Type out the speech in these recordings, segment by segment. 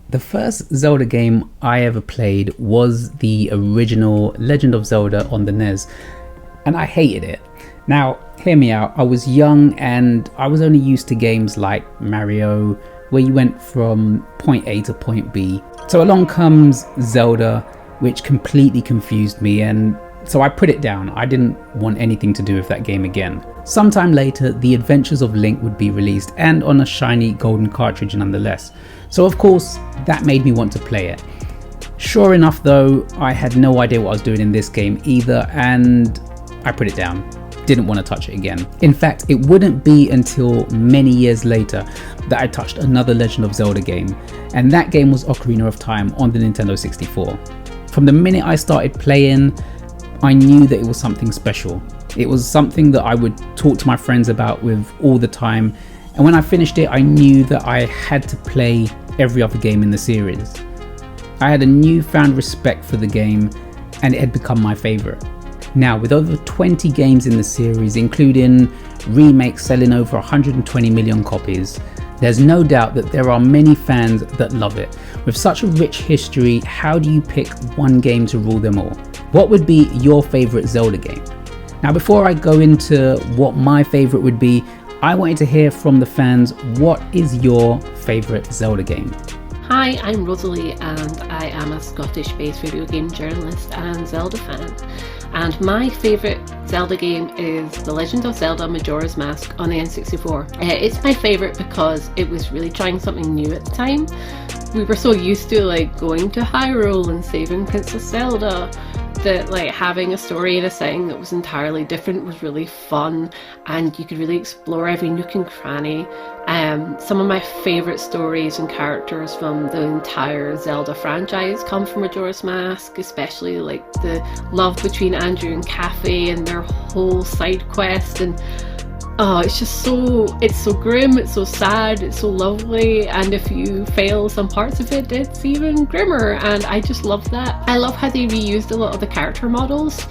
The first Zelda game I ever played was the original Legend of Zelda on the NES, and I hated it. Now, hear me out, I was young and I was only used to games like Mario, where you went from point A to point B. So along comes Zelda, which completely confused me, and so I put it down. I didn't want anything to do with that game again. Sometime later, The Adventures of Link would be released, and on a shiny golden cartridge nonetheless. So of course, that made me want to play it. Sure enough though, I had no idea what I was doing in this game either, and I put it down. Didn't want to touch it again. In fact, it wouldn't be until many years later that I touched another Legend of Zelda game, and that game was Ocarina of Time on the Nintendo 64. From the minute I started playing, I knew that it was something special. It was something that I would talk to my friends about with all the time, and when I finished it, I knew that I had to play every other game in the series. I had a newfound respect for the game, and it had become my favourite. Now, with over 20 games in the series, including remakes selling over 120 million copies, there's no doubt that there are many fans that love it. With such a rich history, how do you pick one game to rule them all? What would be your favourite Zelda game? Now, before I go into what my favourite would be, I wanted to hear from the fans, what is your favourite Zelda game? Hi, I'm Rosalie and I am a Scottish-based video game journalist and Zelda fan. And my favourite Zelda game is The Legend of Zelda Majora's Mask on the N64. It's my favourite because it was really trying something new at the time. We were so used to going to Hyrule and saving Princess Zelda that having a story and a setting that was entirely different was really fun, and you could really explore every nook and cranny. Some of my favourite stories and characters from the entire Zelda franchise come from Majora's Mask, especially the love between Andrew and Cafe and their whole side quest, and it's so grim, it's so sad, it's so lovely, and if you fail some parts of it, it's even grimmer, and I just love that. I love how they reused a lot of the character models.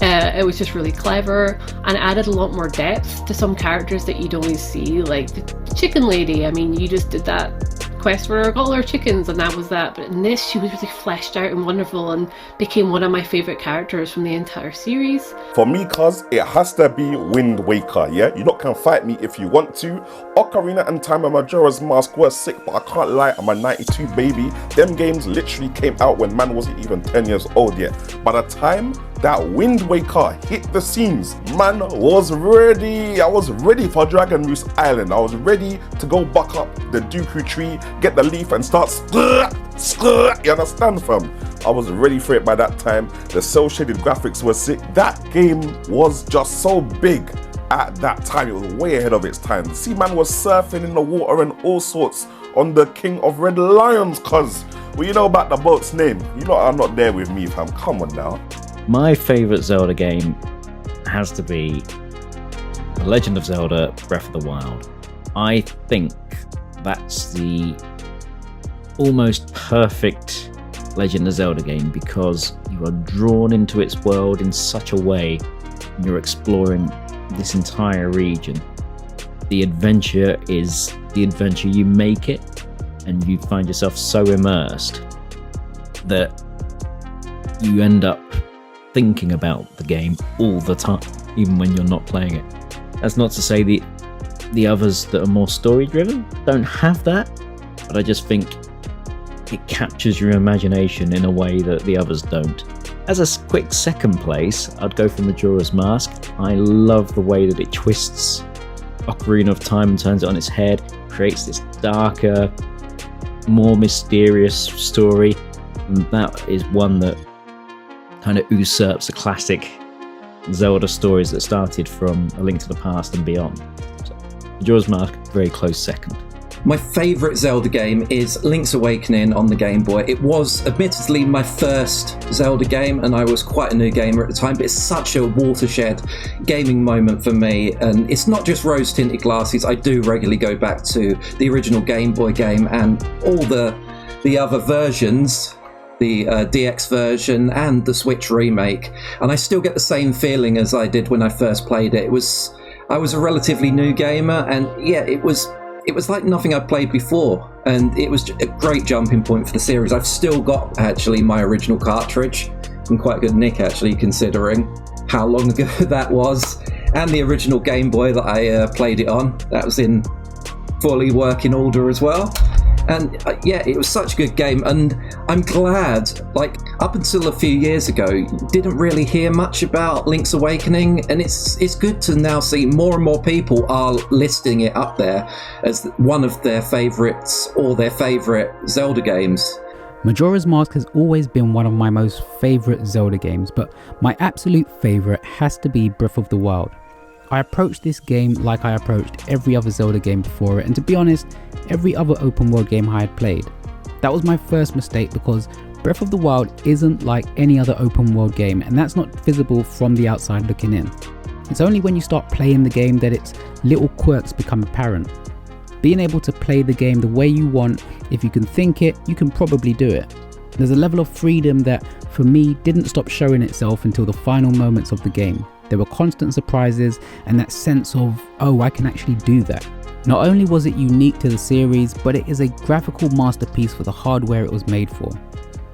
It was just really clever and added a lot more depth to some characters that you'd always see, like the chicken lady. I mean, you just did that quest for all her chickens and that was that, but in this she was really fleshed out and wonderful and became one of my favourite characters from the entire series. For me, cuz it has to be Wind Waker, yeah? You lot can fight me if you want to. Ocarina and Time and Majora's Mask were sick, but I can't lie, I'm a 92 baby. Them games literally came out when man wasn't even 10 years old yet. By the time that Wind Waker hit the scenes, man was ready. I was ready for Dragon Roost Island. I was ready to go buck up the Dooku tree, get the leaf and start you understand, fam? I was ready for it by that time. The cel shaded graphics were sick. That game was just so big at that time. It was way ahead of its time. See, man was surfing in the water and all sorts on the King of Red Lions, cuz. Well, you know about the boat's name. You know I'm not there with me, fam. Come on now. My favourite Zelda game has to be The Legend of Zelda Breath of the Wild. I think that's the almost perfect Legend of Zelda game because you are drawn into its world in such a way and you're exploring this entire region. The adventure is the adventure you make it, and you find yourself so immersed that you end up thinking about the game all the time, even when you're not playing it. That's not to say the others that are more story driven don't have that, but I just think it captures your imagination in a way that the others don't. As a quick second place, I'd go for Majora's Mask. I love the way that it twists Ocarina of Time and turns it on its head, creates this darker, more mysterious story, and that is one that kind of usurps the classic Zelda stories that started from A Link to the Past and beyond. So, Majora's Mask, very close second. My favourite Zelda game is Link's Awakening on the Game Boy. It was admittedly my first Zelda game, and I was quite a new gamer at the time, but it's such a watershed gaming moment for me. And it's not just rose-tinted glasses. I do regularly go back to the original Game Boy game and all the other versions, the DX version and the Switch remake, and I still get the same feeling as I did when I first played it. I was a relatively new gamer, and yeah, it was it was like nothing I'd played before, and it was a great jumping point for the series. I've still got, actually, my original cartridge, in quite good nick, actually, considering how long ago that was, and the original Game Boy that I played it on. That was in fully working order as well. And yeah, it was such a good game, and I'm glad, like, up until a few years ago, didn't really hear much about Link's Awakening, and it's good to now see more and more people are listing it up there as one of their favourites or their favourite Zelda games. Majora's Mask has always been one of my most favourite Zelda games, but my absolute favourite has to be Breath of the Wild. I approached this game like I approached every other Zelda game before it, and to be honest, every other open world game I had played. That was my first mistake, because Breath of the Wild isn't like any other open world game, and that's not visible from the outside looking in. It's only when you start playing the game that its little quirks become apparent. Being able to play the game the way you want, if you can think it, you can probably do it. There's a level of freedom that, for me, didn't stop showing itself until the final moments of the game. There were constant surprises and that sense of, oh, I can actually do that. Not only was it unique to the series, but it is a graphical masterpiece for the hardware it was made for.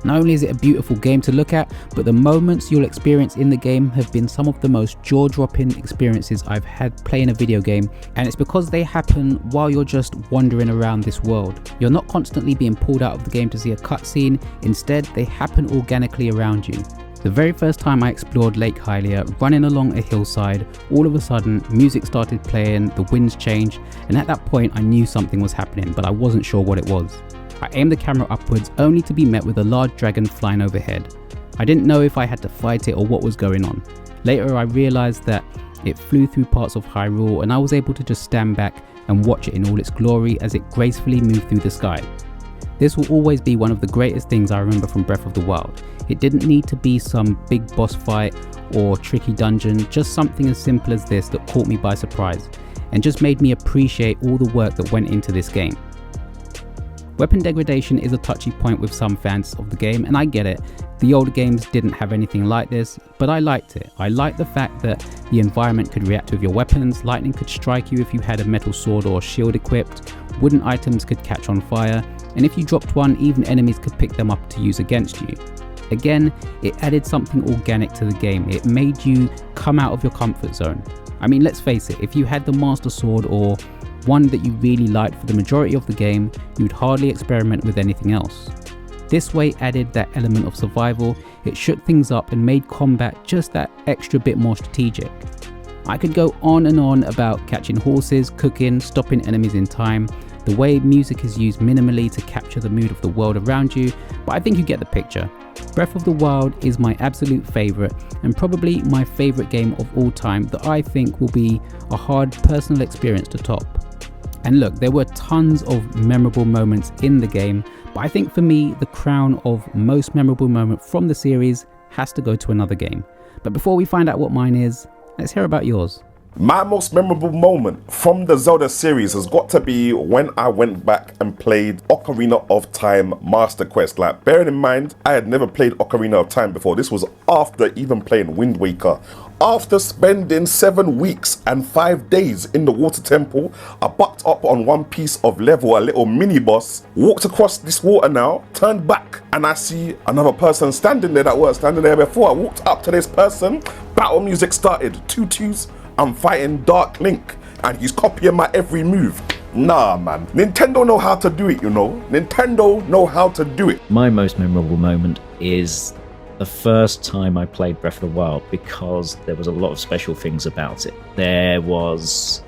Not only is it a beautiful game to look at, but the moments you'll experience in the game have been some of the most jaw-dropping experiences I've had playing a video game, and it's because they happen while you're just wandering around this world. You're not constantly being pulled out of the game to see a cutscene, instead they happen organically around you. The very first time I explored Lake Hylia, running along a hillside, all of a sudden music started playing, the winds changed, and at that point I knew something was happening, but I wasn't sure what it was. I aimed the camera upwards only to be met with a large dragon flying overhead. I didn't know if I had to fight it or what was going on. Later I realised that it flew through parts of Hyrule, and I was able to just stand back and watch it in all its glory as it gracefully moved through the sky. This will always be one of the greatest things I remember from Breath of the Wild. It didn't need to be some big boss fight or tricky dungeon, just something as simple as this that caught me by surprise and just made me appreciate all the work that went into this game. Weapon degradation is a touchy point with some fans of the game, and I get it. The older games didn't have anything like this, but I liked it. I liked the fact that the environment could react with your weapons, lightning could strike you if you had a metal sword or shield equipped, wooden items could catch on fire, and if you dropped one, even enemies could pick them up to use against you. Again, it added something organic to the game. It made you come out of your comfort zone. I mean, let's face it, if you had the Master Sword or one that you really liked for the majority of the game, you'd hardly experiment with anything else. This way added that element of survival, it shook things up and made combat just that extra bit more strategic. I could go on and on about catching horses, cooking, stopping enemies in time, the way music is used minimally to capture the mood of the world around you, but I think you get the picture. Breath of the Wild is my absolute favourite, and probably my favourite game of all time that I think will be a hard personal experience to top. And look, there were tons of memorable moments in the game, but I think for me, the crown of most memorable moment from the series has to go to another game. But before we find out what mine is, let's hear about yours. My most memorable moment from the Zelda series has got to be when I went back and played Ocarina of Time Master Quest. Like, bearing in mind, I had never played Ocarina of Time before. This was after even playing Wind Waker. After spending 7 weeks and 5 days in the water temple, I bucked up on one piece of level, a little mini boss, walked across this water now, turned back, and I see another person standing there that was standing there before. I walked up to this person, battle music started, tutus, I'm fighting Dark Link, and he's copying my every move. Nah, man. Nintendo know how to do it, you know. Nintendo know how to do it. My most memorable moment is the first time I played Breath of the Wild, because there was a lot of special things about it. There was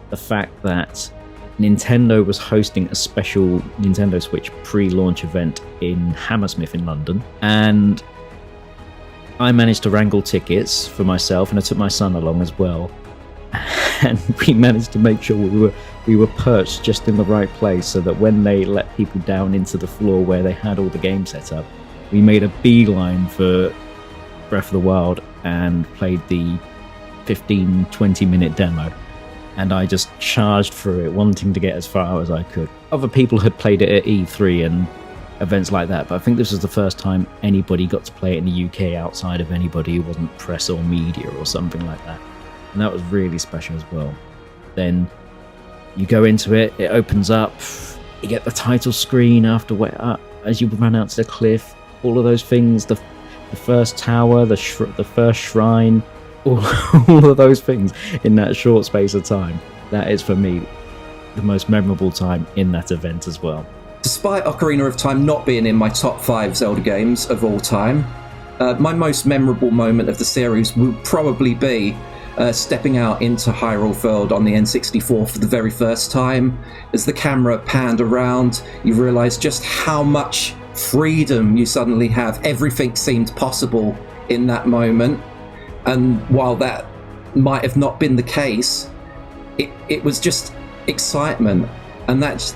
the fact that Nintendo was hosting a special Nintendo Switch pre-launch event in Hammersmith in London, and I managed to wrangle tickets for myself, and I took my son along as well. And we managed to make sure we were perched just in the right place, so that when they let people down into the floor where they had all the games set up, we made a beeline for Breath of the Wild and played the 15-20 minute demo. And I just charged through it, wanting to get as far as I could. Other people had played it at E3 and events like that, but I think this was the first time anybody got to play it in the UK outside of anybody who wasn't press or media or something like that, and that was really special as well. Then You go into it, it opens up, you get the title screen as you run out to the cliff, all of those things, the first tower, the first shrine, all of those things in that short space of time. That is, for me, the most memorable time in that event as well. Despite Ocarina of Time not being in my top 5 Zelda games of all time, my most memorable moment of the series will probably be stepping out into Hyrule Field on the N64 for the very first time. As the camera panned around, you realise just how much freedom you suddenly have. Everything seemed possible in that moment. And while that might have not been the case, it was just excitement. And that's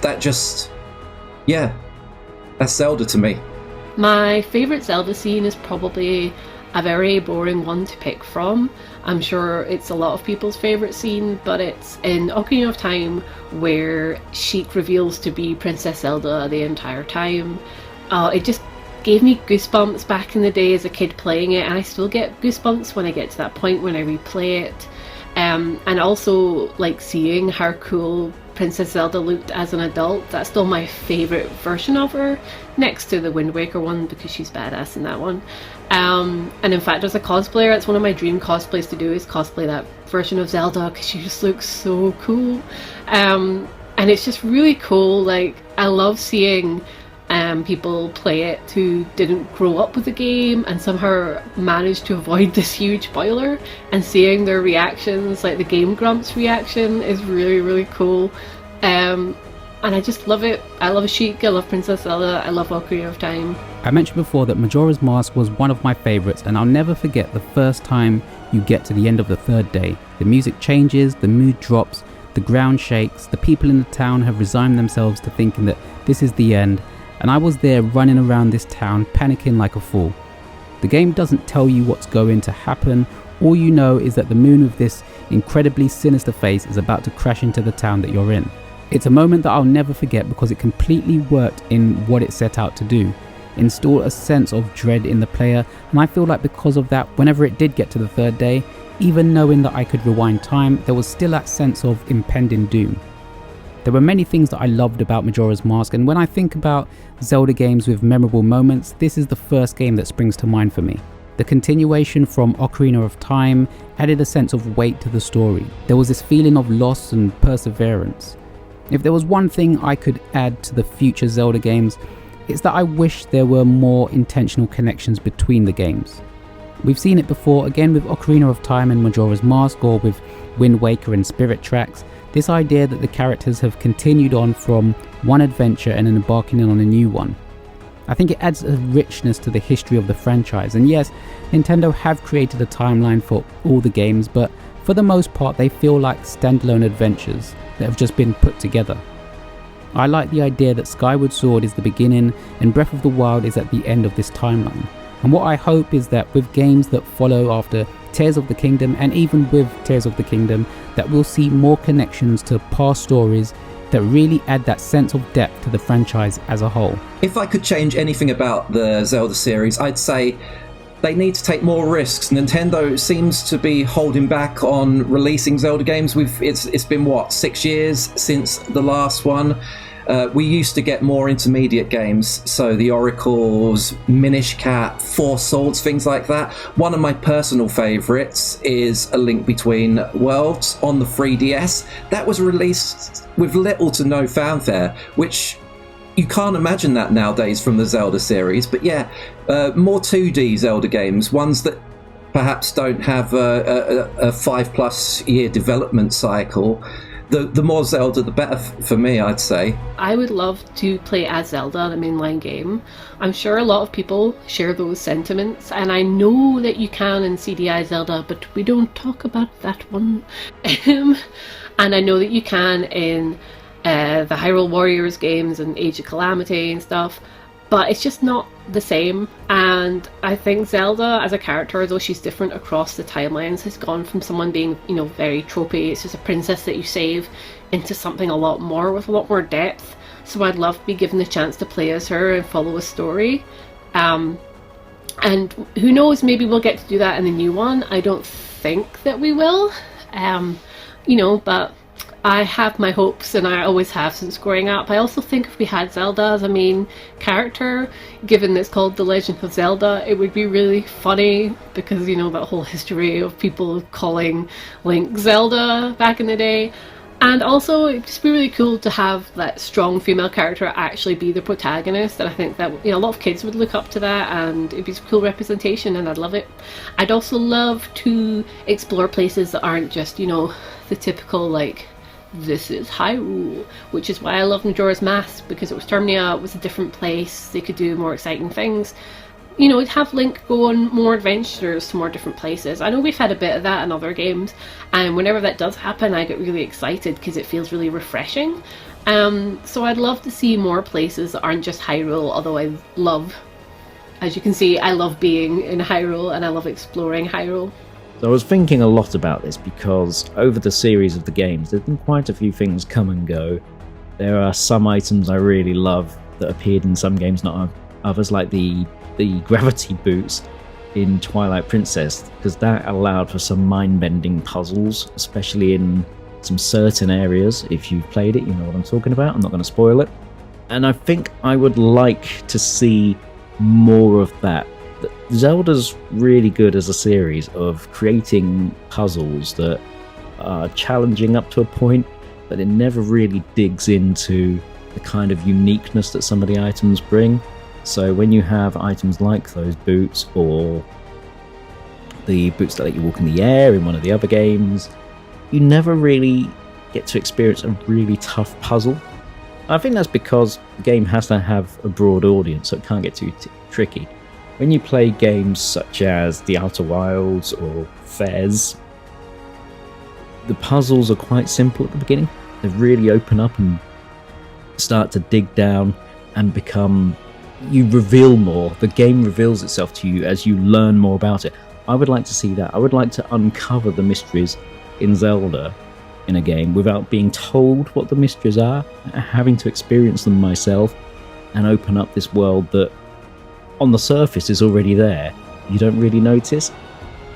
Zelda to me. My favourite Zelda scene is probably a very boring one to pick from. I'm sure it's a lot of people's favourite scene, but it's in Ocarina of Time where Sheik reveals to be Princess Zelda the entire time. It just gave me goosebumps back in the day as a kid playing it, and I still get goosebumps when I get to that point when I replay it. And also like seeing how cool Princess Zelda looked as an adult. That's still my favourite version of her, next to the Wind Waker one, because she's badass in that one. And in fact, as a cosplayer, it's one of my dream cosplays to do, is cosplay that version of Zelda, because she just looks so cool. And it's just really cool. Like, I love seeing people play it who didn't grow up with the game and somehow managed to avoid this huge spoiler, and seeing their reactions, like the Game Grumps reaction, is really, really cool. And I just love it. I love Sheik, I love Princess Zelda, I love Ocarina of Time. I mentioned before that Majora's Mask was one of my favourites, and I'll never forget the first time you get to the end of the third day. The music changes, the mood drops, the ground shakes, the people in the town have resigned themselves to thinking that this is the end, and I was there running around this town panicking like a fool. The game doesn't tell you what's going to happen. All you know is that the moon with this incredibly sinister face is about to crash into the town that you're in. It's a moment that I'll never forget because it completely worked in what it set out to do, install a sense of dread in the player, and I feel like because of that, whenever it did get to the third day, even knowing that I could rewind time, there was still that sense of impending doom. There were many things that I loved about Majora's Mask, and when I think about Zelda games with memorable moments, this is the first game that springs to mind for me. The continuation from Ocarina of Time added a sense of weight to the story. There was this feeling of loss and perseverance. If there was one thing I could add to the future Zelda games, it's that I wish there were more intentional connections between the games. We've seen it before, again with Ocarina of Time and Majora's Mask, or with Wind Waker and Spirit Tracks, this idea that the characters have continued on from one adventure and then embarking on a new one. I think it adds a richness to the history of the franchise, and yes, Nintendo have created a timeline for all the games, but for the most part they feel like standalone adventures that have just been put together. I like the idea that Skyward Sword is the beginning and Breath of the Wild is at the end of this timeline. And what I hope is that with games that follow after Tears of the Kingdom, and even with Tears of the Kingdom, that we'll see more connections to past stories that really add that sense of depth to the franchise as a whole. If I could change anything about the Zelda series, I'd say they need to take more risks. Nintendo seems to be holding back on releasing Zelda games. It's been 6 years since the last one. We used to get more intermediate games, so the Oracles, Minish Cap, Four Swords, things like that. One of my personal favourites is A Link Between Worlds on the 3DS. That was released with little to no fanfare, which you can't imagine that nowadays from the Zelda series. But yeah, more 2D Zelda games, ones that perhaps don't have a 5+ year development cycle. The more Zelda, the better for me, I'd say. I would love to play as Zelda, the mainline game. I'm sure a lot of people share those sentiments, and I know that you can in CDI Zelda, but we don't talk about that one. And I know that you can in the Hyrule Warriors games and Age of Calamity and stuff, but it's just not the same. And I think Zelda as a character, though she's different across the timelines, has gone from someone being, very tropey, it's just a princess that you save, into something a lot more, with a lot more depth. So I'd love to be given the chance to play as her and follow a story. And who knows, maybe we'll get to do that in the new one. I don't think that we will, but I have my hopes, and I always have since growing up. I also think if we had Zelda as a main character, given it's called The Legend of Zelda, it would be really funny because, you know, that whole history of people calling Link Zelda back in the day. And also, it'd just be really cool to have that strong female character actually be the protagonist, and I think that, you know, a lot of kids would look up to that, and it'd be a cool representation, and I'd love it. I'd also love to explore places that aren't just, you know, the typical, like, this is Hyrule, which is why I love Majora's Mask, because it was Termina, it was a different place, they could do more exciting things. You know, have Link go on more adventures to more different places. I know we've had a bit of that in other games, and whenever that does happen, I get really excited because it feels really refreshing. So I'd love to see more places that aren't just Hyrule, although I love, as you can see, I love being in Hyrule and I love exploring Hyrule. So I was thinking a lot about this because over the series of the games, there's been quite a few things come and go. There are some items I really love that appeared in some games, not others, like the gravity boots in Twilight Princess, because that allowed for some mind-bending puzzles, especially in some certain areas. If you've played it, you know what I'm talking about. I'm not going to spoil it. And I think I would like to see more of that. Zelda's really good as a series of creating puzzles that are challenging up to a point, but it never really digs into the kind of uniqueness that some of the items bring. So when you have items like those boots, or the boots that let you walk in the air in one of the other games, you never really get to experience a really tough puzzle. I think that's because the game has to have a broad audience, so it can't get too tricky. When you play games such as The Outer Wilds or Fez, the puzzles are quite simple at the beginning. They really open up and start to dig down and become... you reveal more. The game reveals itself to you as you learn more about it. I would like to see that. I would like to uncover the mysteries in Zelda in a game without being told what the mysteries are, having to experience them myself and open up this world that on the surface is already there. You don't really notice.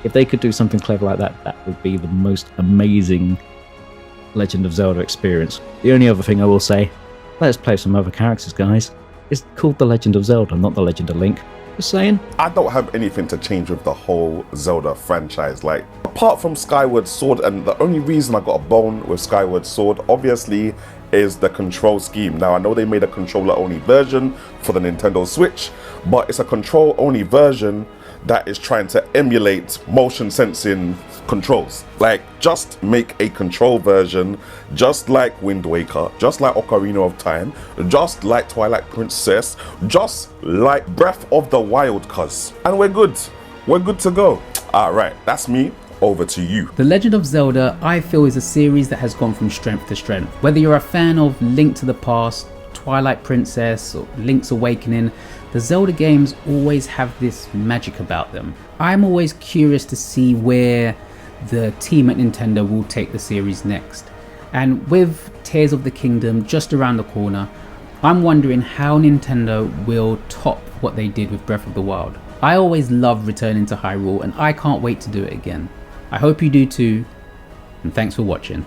If they could do something clever like that, that would be the most amazing Legend of Zelda experience. The only other thing I will say, let's play some other characters, guys. It's called The Legend of Zelda, not The Legend of Link. Just saying. I don't have anything to change with the whole Zelda franchise. Like, apart from Skyward Sword, and the only reason I got a bone with Skyward Sword, obviously, is the control scheme. Now, I know they made a controller-only version for the Nintendo Switch, but it's a control-only version that is trying to emulate motion sensing controls. Like, just make a control version just like Wind Waker, just like Ocarina of Time, just like Twilight Princess, just like Breath of the Wild, cuz. And we're good to go. Alright, that's me. Over to you. The Legend of Zelda, I feel, is a series that has gone from strength to strength. Whether you're a fan of Link to the Past, Twilight Princess, or Link's Awakening, the Zelda games always have this magic about them. I'm always curious to see where the team at Nintendo will take the series next. And with Tears of the Kingdom just around the corner, I'm wondering how Nintendo will top what they did with Breath of the Wild. I always love returning to Hyrule, and I can't wait to do it again. I hope you do too, and thanks for watching.